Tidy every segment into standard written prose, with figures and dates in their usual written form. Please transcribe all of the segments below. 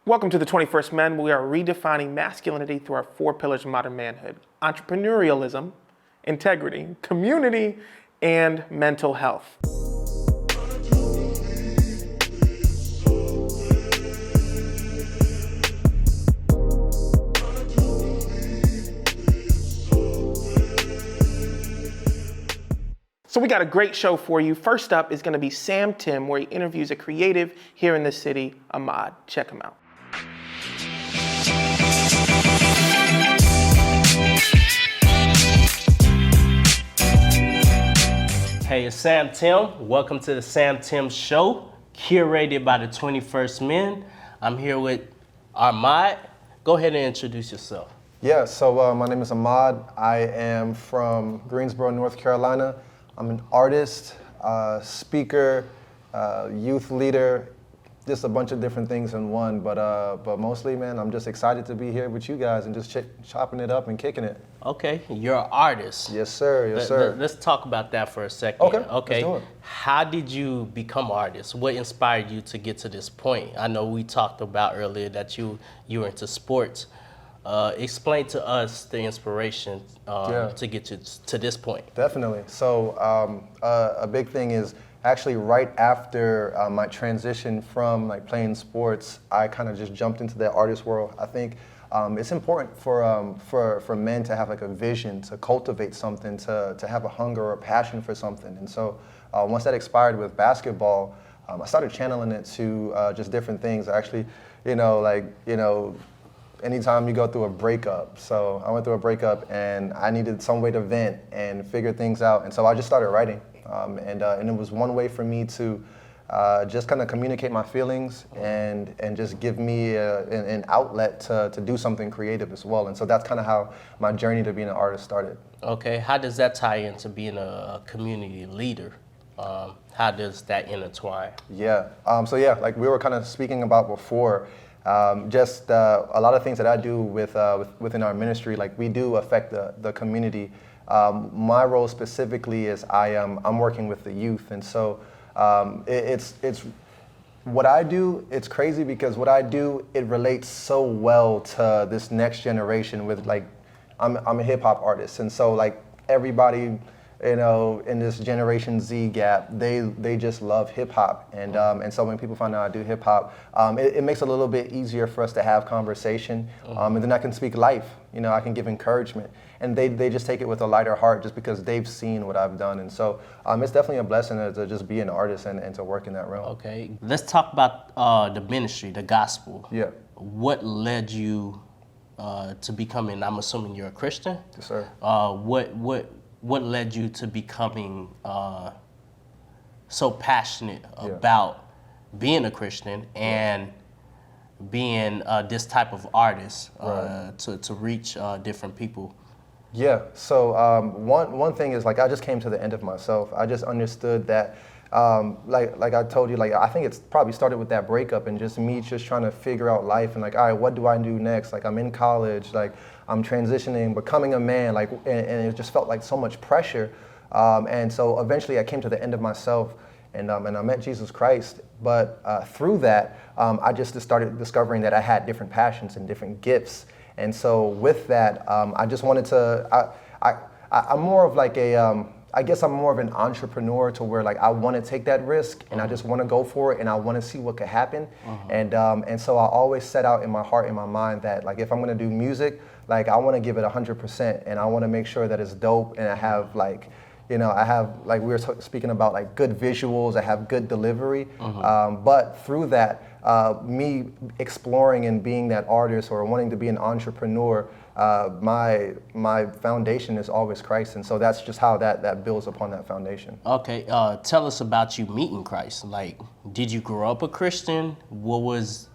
Welcome to the 21st Men. We are redefining masculinity through our 4 pillars of modern manhood: entrepreneurialism, integrity, community, and mental health. So we got a great show for you. First up is going to be Sam Tim, where he interviews a creative here in the city, Ahmad. Check him out. Hey, it's Sam Tim. Welcome to the Sam Tim Show, curated by the 21st Men. I'm here with Ahmad. Go ahead and introduce yourself. Yeah, so my name is Ahmad. I am from Greensboro, North Carolina. I'm an artist, speaker, youth leader, just a bunch of different things in one. But mostly, man, I'm just excited to be here with you guys and just chopping it up and kicking it. Okay, you're an artist. Yes, sir. Yes, sir. Let's talk about that for a second. Okay. Let's do it. How did you become an artist? What inspired you to get to this point? I know we talked about earlier that you were into sports. Explain to us the inspiration to get you to this point. Definitely. So a big thing is actually right after my transition from like playing sports, I kind of just jumped into that artist world. I think it's important for men to have like a vision, to cultivate something, to have a hunger or a passion for something. And so once that expired with basketball, I started channeling it to just different things. Actually, anytime you go through a breakup. So I went through a breakup and I needed some way to vent and figure things out. And so I just started writing. And it was one way for me to just kind of communicate my feelings and just give me an outlet to do something creative as well. And so that's kind of how my journey to being an artist started. Okay, how does that tie into being a community leader? How does that intertwine? Yeah, like we were kind of speaking about before, just a lot of things that I do within our ministry, like we do affect the community. My role specifically is I'm working with the youth, and so it's what I do. It's crazy because what I do, it relates so well to this next generation. With like, I'm a hip hop artist, and so like everybody, in this Generation Z gap, they just love hip hop, and so when people find out I do hip hop, it makes it a little bit easier for us to have conversation, and then I can speak life. I can give encouragement, and they just take it with a lighter heart just because they've seen what I've done, and so it's definitely a blessing to just be an artist and to work in that realm. Okay, let's talk about the ministry, the gospel. Yeah. What led you to becoming? I'm assuming you're a Christian. Yes, sir. What led you to becoming so passionate about being a Christian and being this type of artist to reach different people? Yeah, so one thing is like I just came to the end of myself. I just understood that, like I told you, like I think it's probably started with that breakup and just me just trying to figure out life and like, all right, what do I do next? Like I'm in college, like I'm transitioning, becoming a man, like, and it just felt like so much pressure. And so eventually I came to the end of myself and I met Jesus Christ. But through that, I just started discovering that I had different passions and different gifts. And so with that, I just wanted to, I'm more of like I guess I'm more of an entrepreneur to where like I want to take that risk and I just want to go for it and I want to see what could happen. And so I always set out in my heart, in my mind that like if I'm going to do music, like I want to give it 100% and I want to make sure that it's dope and I have like, I have like we were speaking about like good visuals, I have good delivery. But through that, me exploring and being that artist or wanting to be an entrepreneur, my foundation is always Christ, and so that's just how that builds upon that foundation. Okay, tell us about you meeting Christ. Like, did you grow up a Christian? What was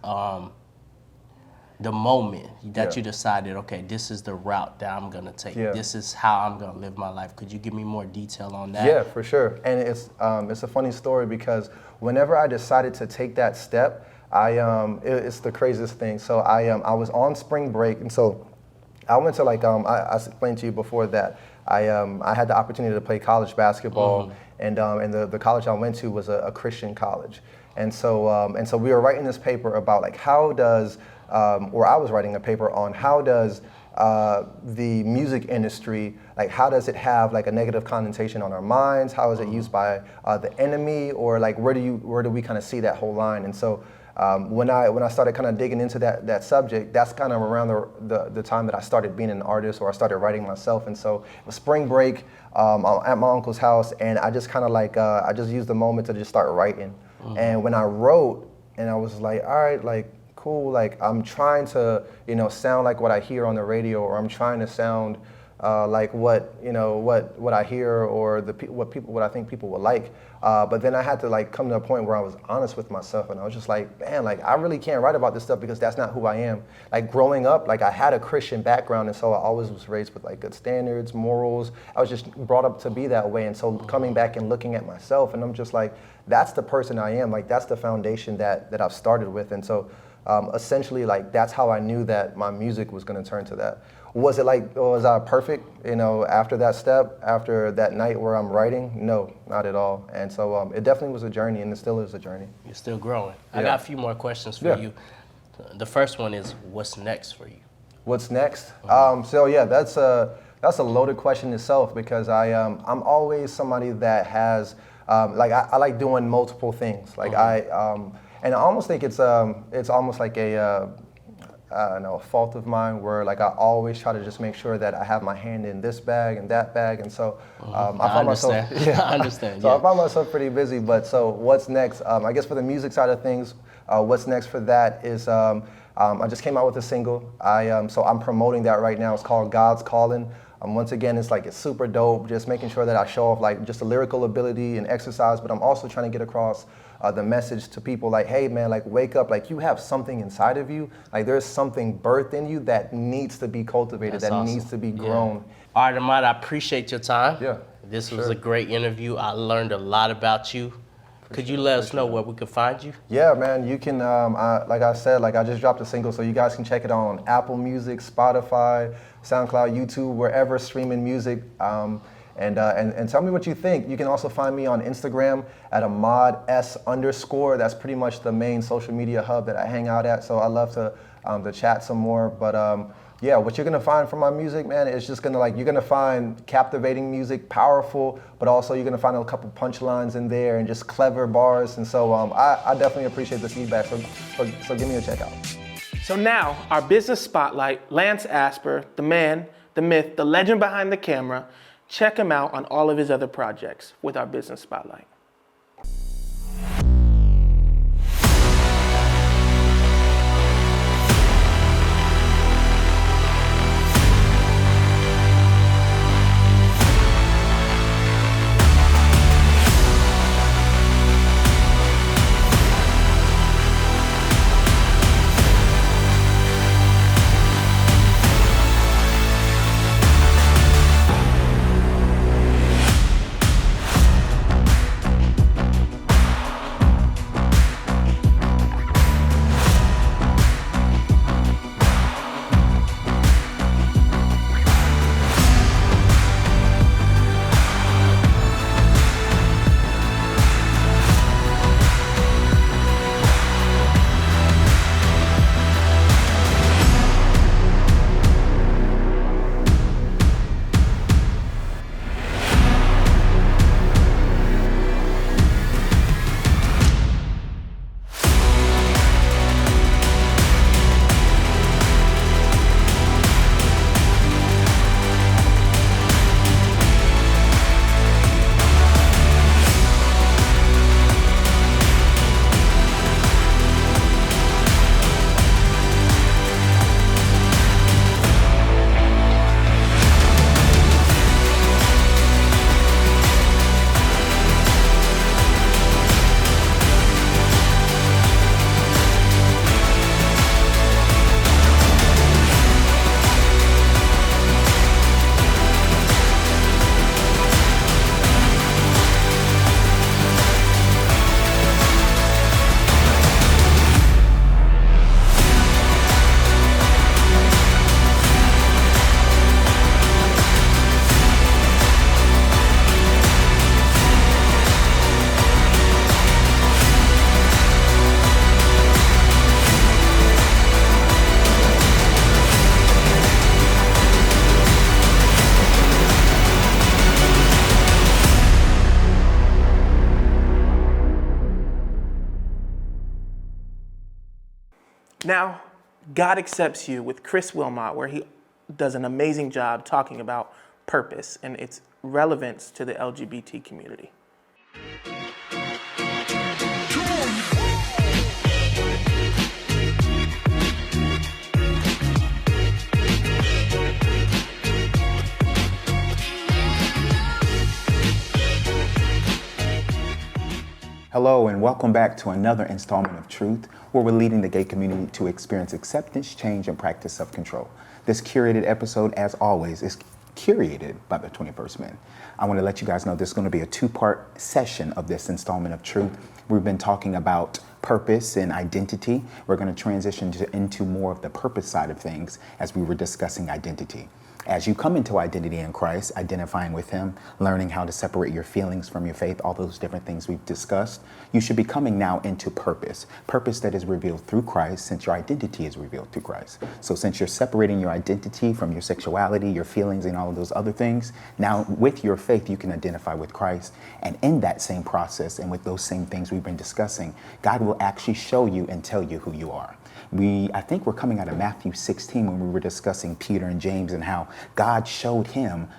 the moment that you decided, okay, this is the route that I'm gonna take. This is how I'm gonna live my life. Could you give me more detail on that? Yeah, for sure. And it's a funny story because whenever I decided to take that step, it's the craziest thing. So I was on spring break, and so I went to like I explained to you before that I had the opportunity to play college basketball, and the college I went to was a Christian college. And so we were writing this paper about like how does, or I was writing a paper on how does the music industry, like how does it have like a negative connotation on our minds? How is it used by the enemy, or like where do we kind of see that whole line? And so when I started kind of digging into that subject, that's kind of around the time that I started being an artist, or I started writing myself. And so it was spring break at my uncle's house, and I just kind of like I just used the moment to just start writing. And when I wrote, and I was like, all right, like cool, like I'm trying to sound like what I hear on the radio, or I'm trying to sound like what I hear, or what I think people would like. But then I had to like come to a point where I was honest with myself, and I was just like, man, like I really can't write about this stuff because that's not who I am. Like growing up, like I had a Christian background, and so I always was raised with like good standards, morals. I was just brought up to be that way, and so coming back and looking at myself, and I'm just like, that's the person I am. Like that's the foundation that I've started with, and so essentially like that's how I knew that my music was going to turn to that. Was I perfect, after that step, after that night where I'm writing? No, not at all. And so it definitely was a journey, and it still is a journey. You're still growing. Yeah. I got a few more questions for you. The first one is, what's next for you? What's next? So yeah, that's a loaded question itself, because I'm always somebody that has I like doing multiple things. Like and I almost think it's almost like a fault of mine, where like I always try to just make sure that I have my hand in this bag and that bag, and so I find myself. Yeah, I understand. So I find myself pretty busy. But so what's next? I guess for the music side of things, what's next for that is I just came out with a single. So I'm promoting that right now. It's called God's Calling. Once again, it's super dope, just making sure that I show off like just the lyrical ability and exercise, but I'm also trying to get across the message to people like, hey man, like wake up, like you have something inside of you, like there's something birthed in you that needs to be cultivated, That's awesome. Needs to be grown. All right, Ahmad, I appreciate your time. Yeah, This was a great interview. I learned a lot about you. Could you let us know where we can find you? Yeah, man, you can, like I said, like I just dropped a single, so you guys can check it on Apple Music, Spotify, SoundCloud, YouTube, wherever streaming music. And tell me what you think. You can also find me on Instagram at AhmadS_. That's pretty much the main social media hub that I hang out at. So I love to chat some more. But yeah, what you're gonna find from my music, man, is just you're gonna find captivating music, powerful, but also you're gonna find a couple punchlines in there and just clever bars. And so I definitely appreciate the feedback. So give me a check out. So now, our business spotlight, Lance Asper, the man, the myth, the legend behind the camera. Check him out on all of his other projects with our business spotlight. Now, God Accepts You with Chris Wilmot, where he does an amazing job talking about purpose and its relevance to the LGBT community. Hello and welcome back to another installment of Truth, where we're leading the gay community to experience acceptance, change, and practice self-control. This curated episode, as always, is curated by the 21st Men. I want to let you guys know this is going to be a two-part session of this installment of Truth. We've been talking about purpose and identity. We're going to transition into more of the purpose side of things as we were discussing identity. As you come into identity in Christ, identifying with Him, learning how to separate your feelings from your faith, all those different things we've discussed, you should be coming now into purpose. Purpose that is revealed through Christ, since your identity is revealed through Christ. So since you're separating your identity from your sexuality, your feelings, and all of those other things, now with your faith, you can identify with Christ. And in that same process and with those same things we've been discussing, God will actually show you and tell you who you are. I think we're coming out of Matthew 16 when we were discussing Peter and James and how God showed Peter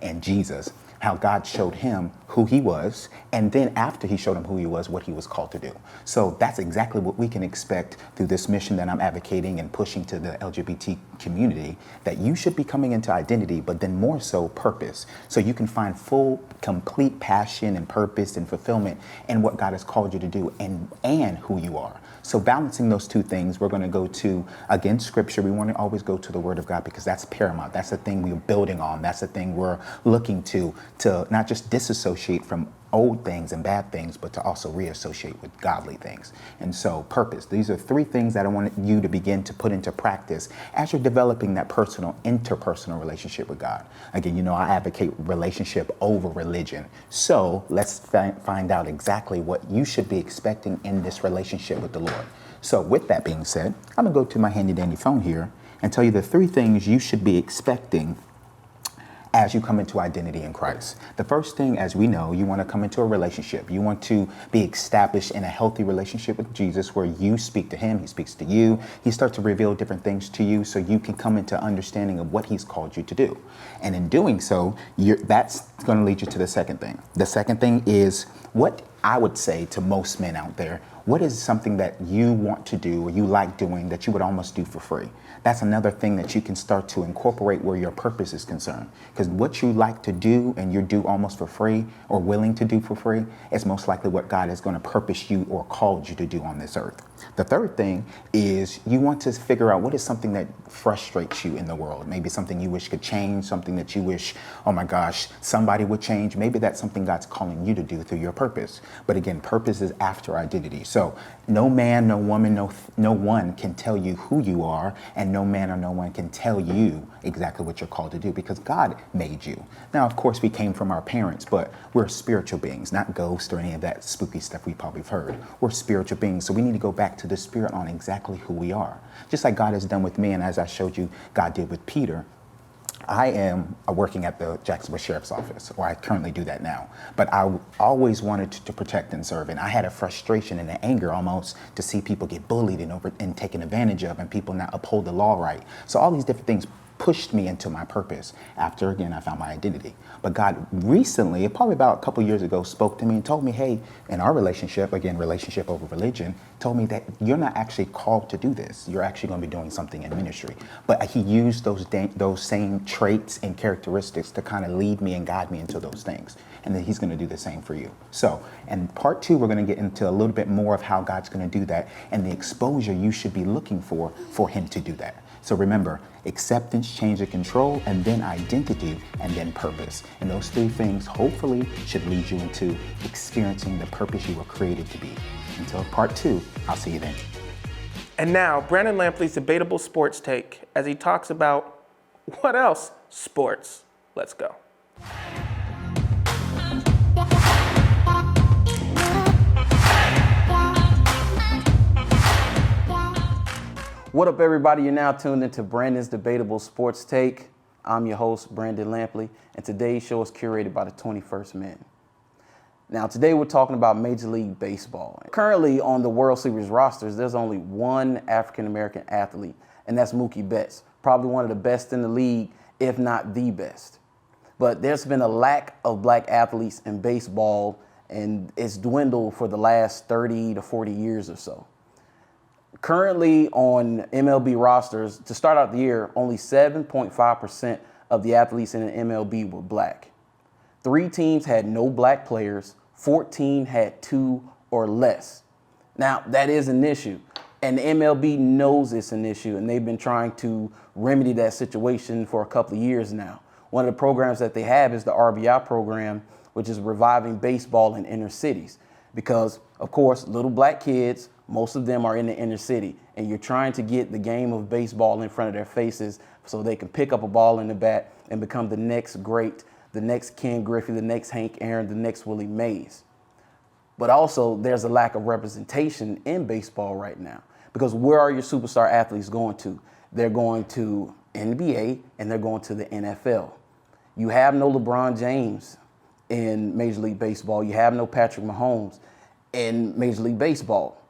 and Jesus, how God showed him who he was, and then after he showed him who he was, what he was called to do. So that's exactly what we can expect through this mission that I'm advocating and pushing to the LGBT community, that you should be coming into identity, but then more so purpose. So you can find full, complete passion and purpose and fulfillment in what God has called you to do and who you are. So balancing those two things, we're going to go to, again, Scripture. We want to always go to the Word of God because that's paramount. That's the thing we're building on. That's the thing we're looking to not just disassociate from old things and bad things, but to also reassociate with godly things. And so purpose. These are three things that I want you to begin to put into practice as you're developing that interpersonal relationship with God. Again, I advocate relationship over religion. So let's find out exactly what you should be expecting in this relationship with the Lord. So with that being said, I'm gonna go to my handy dandy phone here and tell you the three things you should be expecting as you come into identity in Christ. The first thing, as we know, you want to come into a relationship. You want to be established in a healthy relationship with Jesus where you speak to Him, He speaks to you. He starts to reveal different things to you so you can come into understanding of what He's called you to do. And in doing so, that's going to lead you to the second thing. The second thing is what I would say to most men out there. What is something that you want to do or you like doing that you would almost do for free? That's another thing that you can start to incorporate where your purpose is concerned. Because what you like to do and you do almost for free or willing to do for free is most likely what God is going to purpose you or called you to do on this earth. The third thing is you want to figure out what is something that frustrates you in the world. Maybe something you wish could change, something that you wish, oh my gosh, somebody would change. Maybe that's something God's calling you to do through your purpose. But again, purpose is after identity. So no man, no woman, no one can tell you who you are, and no man or no one can tell you exactly what you're called to do because God made you. Now, of course, we came from our parents, but we're spiritual beings, not ghosts or any of that spooky stuff we probably have heard. We're spiritual beings, so we need to go back to the Spirit on exactly who we are. Just like God has done with me, and as I showed you, God did with Peter. I am working at the Jacksonville Sheriff's Office, or I currently do that now. But I always wanted to protect and serve, and I had a frustration and an anger almost to see people get bullied and taken advantage of, and people not uphold the law right. So all these different things pushed me into my purpose after, again, I found my identity. But God recently, probably about a couple years ago, spoke to me and told me, hey, in our relationship, again, relationship over religion, told me that you're not actually called to do this. You're actually going to be doing something in ministry. But He used those same traits and characteristics to kind of lead me and guide me into those things. And then He's going to do the same for you. So, in part 2, we're going to get into a little bit more of how God's going to do that and the exposure you should be looking for Him to do that. So remember, acceptance, change of control, and then identity, and then purpose. And those three things hopefully should lead you into experiencing the purpose you were created to be. Until part 2, I'll see you then. And now, Brandon Lampley's debatable sports take as he talks about what else? Sports. Let's go. What up, everybody? You're now tuned into Brandon's Debatable Sports Take. I'm your host, Brandon Lampley, and today's show is curated by the 21st Men. Now, today we're talking about Major League Baseball. Currently on the World Series rosters, there's only one African-American athlete, and that's Mookie Betts, probably one of the best in the league, if not the best. But there's been a lack of black athletes in baseball, and it's dwindled for the last 30 to 40 years or so. Currently on MLB rosters, to start out the year, only 7.5% of the athletes in the MLB were black. 3 teams had no black players, 14 had 2 or less. Now, that is an issue, and the MLB knows it's an issue, and they've been trying to remedy that situation for a couple of years now. One of the programs that they have is the RBI program, which is reviving baseball in inner cities. Because, of course, little black kids, most of them are in the inner city, and you're trying to get the game of baseball in front of their faces so they can pick up a ball in the bat and become the next great, the next Ken Griffey, the next Hank Aaron, the next Willie Mays. But also, there's a lack of representation in baseball right now. Because where are your superstar athletes going to? They're going to NBA and they're going to the NFL. You have no LeBron James in Major League Baseball. You have no Patrick Mahomes in Major League Baseball.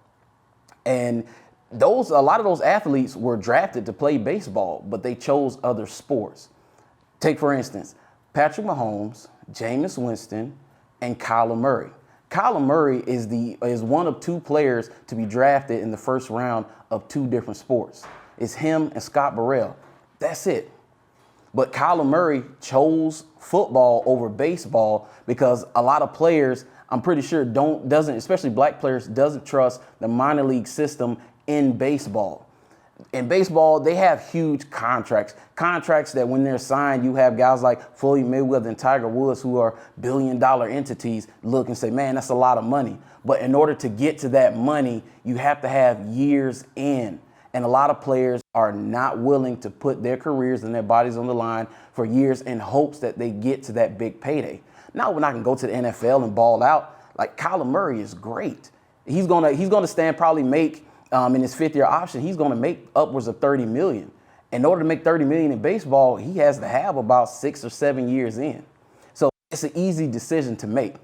And a lot of those athletes were drafted to play baseball, but they chose other sports. Take, for instance, Patrick Mahomes, Jameis Winston, and Kyler Murray. Kyler Murray is one of 2 players to be drafted in the first round of 2 different sports. It's him and Scott Burrell. That's it. But Kyler Murray chose football over baseball because a lot of players, I'm pretty sure, especially black players, doesn't trust the minor league system in baseball. In baseball, they have huge contracts that when they're signed, you have guys like Floyd Mayweather and Tiger Woods who are billion-dollar entities look and say, man, that's a lot of money. But in order to get to that money, you have to have years in. And a lot of players are not willing to put their careers and their bodies on the line for years in hopes that they get to that big payday. Now, when I can go to the NFL and ball out, like Kyler Murray is great. He's gonna stand probably make in his 5th year option, he's gonna make upwards of $30 million. In order to make $30 million in baseball, he has to have about 6 or 7 years in. So it's an easy decision to make.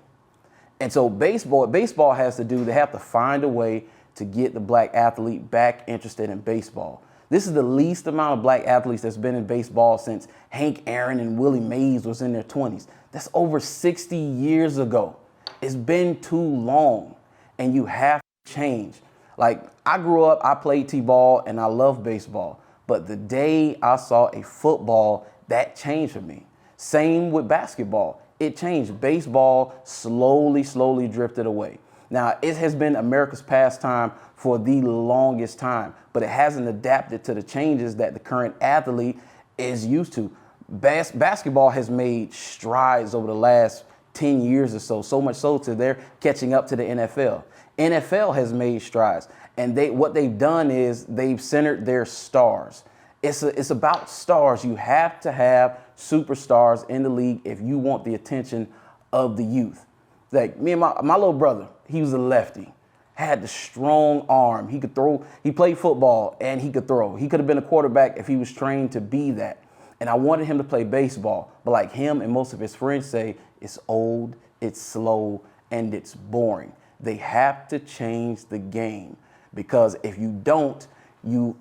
And so baseball has to do, they have to find a way to get the black athlete back interested in baseball. This is the least amount of black athletes that's been in baseball since Hank Aaron and Willie Mays was in their 20s. That's over 60 years ago. It's been too long, and you have to change. Like, I grew up, I played t-ball, and I love baseball. But the day I saw a football, that changed for me. Same with basketball. It changed. Baseball slowly drifted away. Now, it has been America's pastime for the longest time, but it hasn't adapted to the changes that the current athlete is used to. Basketball has made strides over the last 10 years or so much so to they're catching up to the NFL. NFL has made strides, and what they've done is they've centered their stars. It's about stars. You have to have superstars in the league if you want the attention of the youth. Like me and my little brother, he was a lefty, had the strong arm. He could throw, he played football and he could throw. He could have been a quarterback if he was trained to be that. And I wanted him to play baseball, but like him and most of his friends say, it's old, it's slow, and it's boring. They have to change the game, because if you don't, you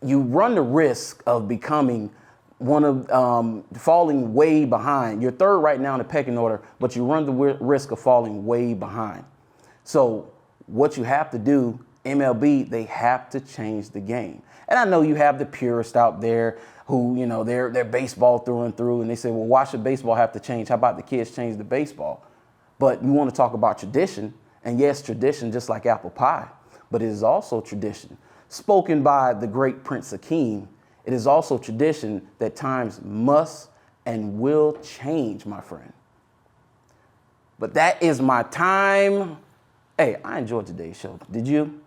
run the risk of becoming one of falling way behind. You're 3rd right now in the pecking order, but you run the risk of falling way behind. So what you have to do, MLB, they have to change the game. And I know you have the purists out there who, you know, they're baseball through and through, and they say, well, why should baseball have to change? How about the kids change the baseball? But you want to talk about tradition, and yes, tradition just like apple pie, but it is also tradition. Spoken by the great Prince Akeem, it is also tradition that times must and will change, my friend. But that is my time. Hey, I enjoyed today's show. Did you?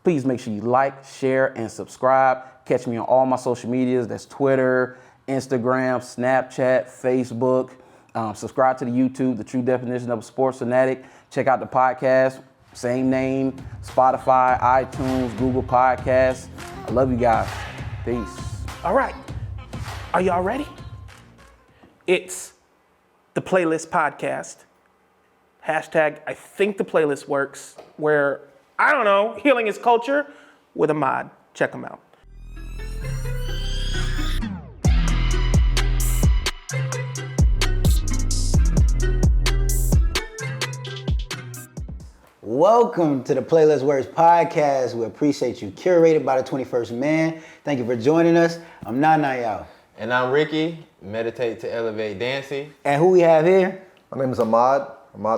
Please make sure you like, share, and subscribe. Catch me on all my social medias. That's Twitter, Instagram, Snapchat, Facebook. Subscribe to the YouTube, The True Definition of a Sports Fanatic. Check out the podcast, same name, Spotify, iTunes, Google Podcasts. I love you guys. Peace. All right. Are y'all ready? It's the Playlist Podcast. Hashtag I think the playlist works, where, I don't know, healing is culture with a mod. Check them out. Welcome to the Playlist Works podcast. We appreciate you. Curated by the 21st Man. Thank you for joining us. I'm Nana Yao. And I'm Ricky, Meditate to Elevate Dancy. And who we have here? My name is Ahmad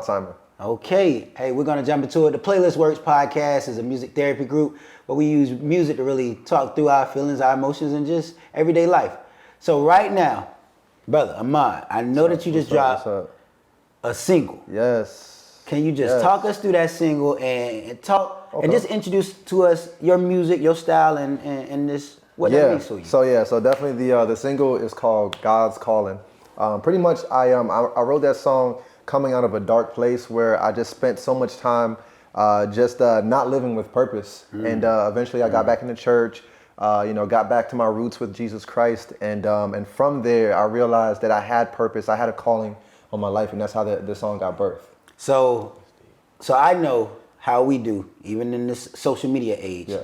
Simon. Okay. Hey, we're going to jump into it. The Playlist Works podcast is a music therapy group where we use music to really talk through our feelings, our emotions, and just everyday life. So right now, brother Ahmad, I know that you just dropped a single. Yes. Can you just talk us through that single and talk and just introduce to us your music, your style, and this what that means to you? So definitely the single is called God's Calling. Pretty much I wrote that song coming out of a dark place where I just spent so much time just not living with purpose, and eventually I got back into church. Got back to my roots with Jesus Christ, and from there I realized that I had purpose, I had a calling on my life, and that's how the song got birthed. So I know how we do, even in this social media age. Yeah.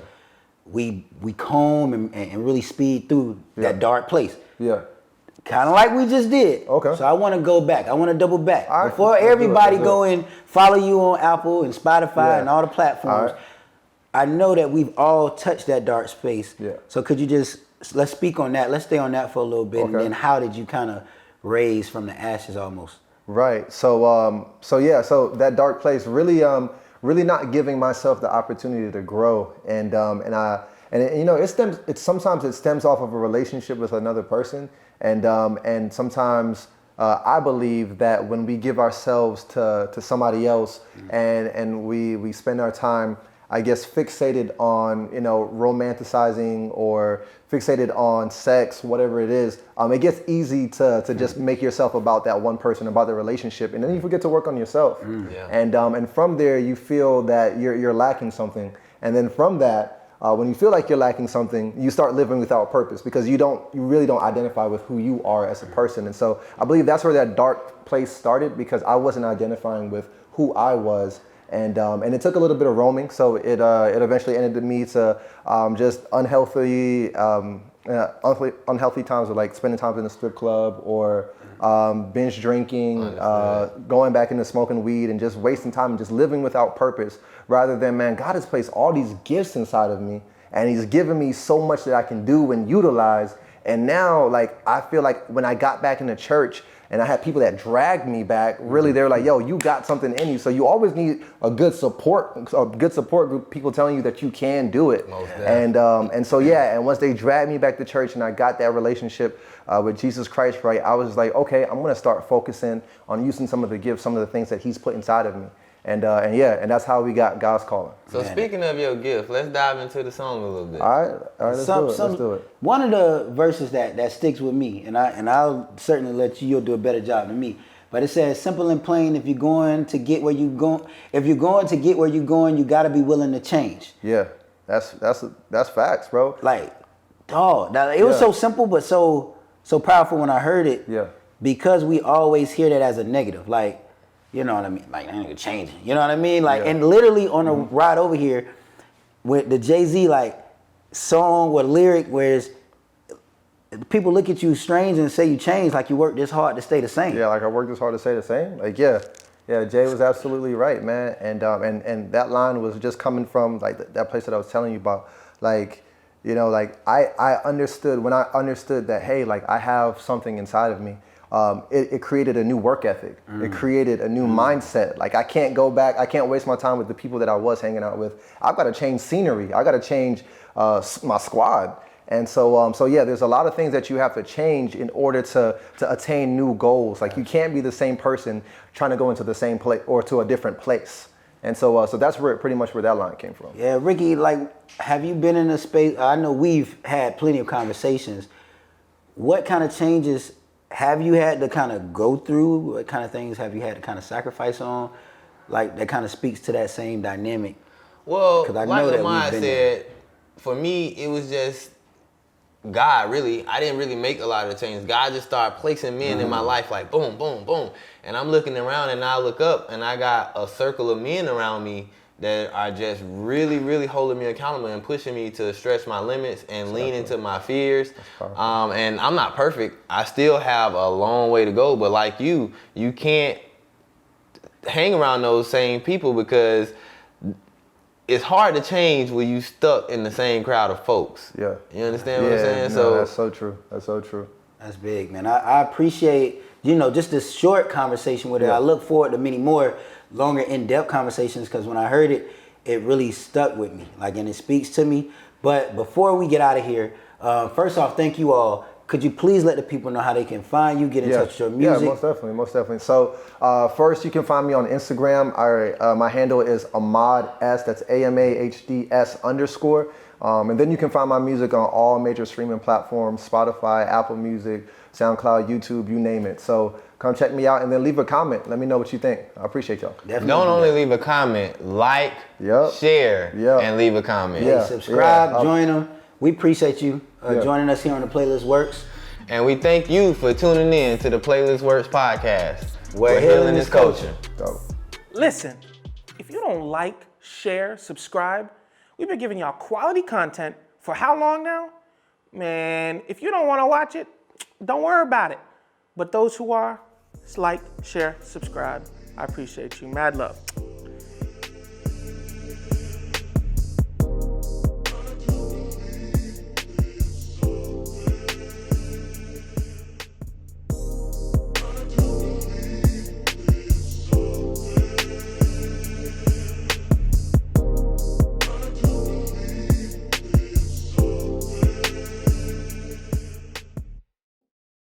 We comb and really speed through that dark place. Yeah. Kind of like we just did. Okay. So I want to go back. I want to double back. All right. Before Let's do it. everybody Let's do go it. and follow you on Apple and Spotify and all the platforms. All right. I know that we've all touched that dark space. Yeah. So could you let's speak on that. Let's stay on that for a little bit. And Okay. then how did you kind of raise from the ashes almost? Right. So that dark place really not giving myself the opportunity to grow, and sometimes it stems off of a relationship with another person, and sometimes I believe that when we give ourselves to somebody else and we spend our time, I guess, fixated on, romanticizing or fixated on sex, whatever it is, it gets easy to just make yourself about that one person, about the relationship, and then you forget to work on yourself. And from there, you feel that you're lacking something, and then from that, when you feel like you're lacking something, you start living without purpose because you really don't identify with who you are as a person. And so I believe that's where that dark place started, because I wasn't identifying with who I was. And it took a little bit of roaming, so it eventually ended me to just unhealthy times, of like spending time in the strip club or binge drinking, going back into smoking weed and just wasting time and just living without purpose, rather than, man, God has placed all these gifts inside of me, and He's given me so much that I can do and utilize. And now, like, I feel like when I got back into church, and I had people that dragged me back, really, they were like, yo, you got something in you. So you always need a good support group, people telling you that you can do it. And once they dragged me back to church and I got that relationship with Jesus Christ, right, I was like, okay, I'm gonna start focusing on using some of the gifts, some of the things that He's put inside of me. And that's how we got God's Calling. So speaking of your gift, let's dive into the song a little bit. All right, let's do it. One of the verses that sticks with me, and I'll certainly let you'll do a better job than me. But it says, simple and plain, if you're going to get where you're going, you gotta be willing to change. Yeah, that's facts, bro. Like, dog, it was so simple but so powerful when I heard it. Yeah. Because we always hear that as a negative, like, you know what I mean? Like, I ain't changing. You know what I mean? Like, and literally on the ride over here with the Jay-Z, like, song with lyric, whereas people look at you strange and say you changed, like you worked this hard to stay the same. Yeah, like I worked this hard to stay the same. Like, yeah, Jay was absolutely right, man. And that line was just coming from, like, that place that I was telling you about. Like, like, I understood, when I understood that, hey, like, I have something inside of me. It created a new work ethic. It created a new mindset. Like, I can't go back. I can't waste my time with the people that I was hanging out with. I've got to change scenery. I got to change my squad. And so there's a lot of things that you have to change in order to attain new goals. Like, you can't be the same person trying to go into the same place or to a different place. And so that's pretty much where that line came from. Yeah, Ricky, like, have you been in a space? I know we've had plenty of conversations. What kind of changes have you had to kind of go through? What kind of things have you had to kind of sacrifice on? Like, that kind of speaks to that same dynamic. Well, 'Cause I like know that Lamont we've been said, for me, it was just God really, I didn't really make a lot of changes. God just started placing men in my life like boom, boom, boom. And I'm looking around and I look up and I got a circle of men around me that are just really, really holding me accountable and pushing me to stretch my limits and lean into my fears. And I'm not perfect. I still have a long way to go, but like you can't hang around those same people because it's hard to change when you stuck in the same crowd of folks. Yeah. You understand what I'm saying? No, that's so true. That's so true. That's big, man. I appreciate, just this short conversation with it. I look forward to many more longer, in-depth conversations because when I heard it, it really stuck with me. And it speaks to me. But before we get out of here, first off, thank you all. Could you please let the people know how they can find you, get in touch with your music? Yeah, most definitely. So first, you can find me on Instagram. My handle is Ahmad S. That's AMAHDS_. And then you can find my music on all major streaming platforms: Spotify, Apple Music, SoundCloud, YouTube, you name it. So come check me out and then leave a comment. Let me know what you think. I appreciate y'all. Definitely Don't only leave a comment, like, share, and leave a comment. Hey, subscribe, join them. We appreciate you joining us here on The Playlist Works. And we thank you for tuning in to the Playlist Works podcast, where healing is culture. Listen, if you don't like, share, subscribe, we've been giving y'all quality content for how long now? Man, if you don't want to watch it, don't worry about it. But those who are, like, share, subscribe. I appreciate you. Mad love.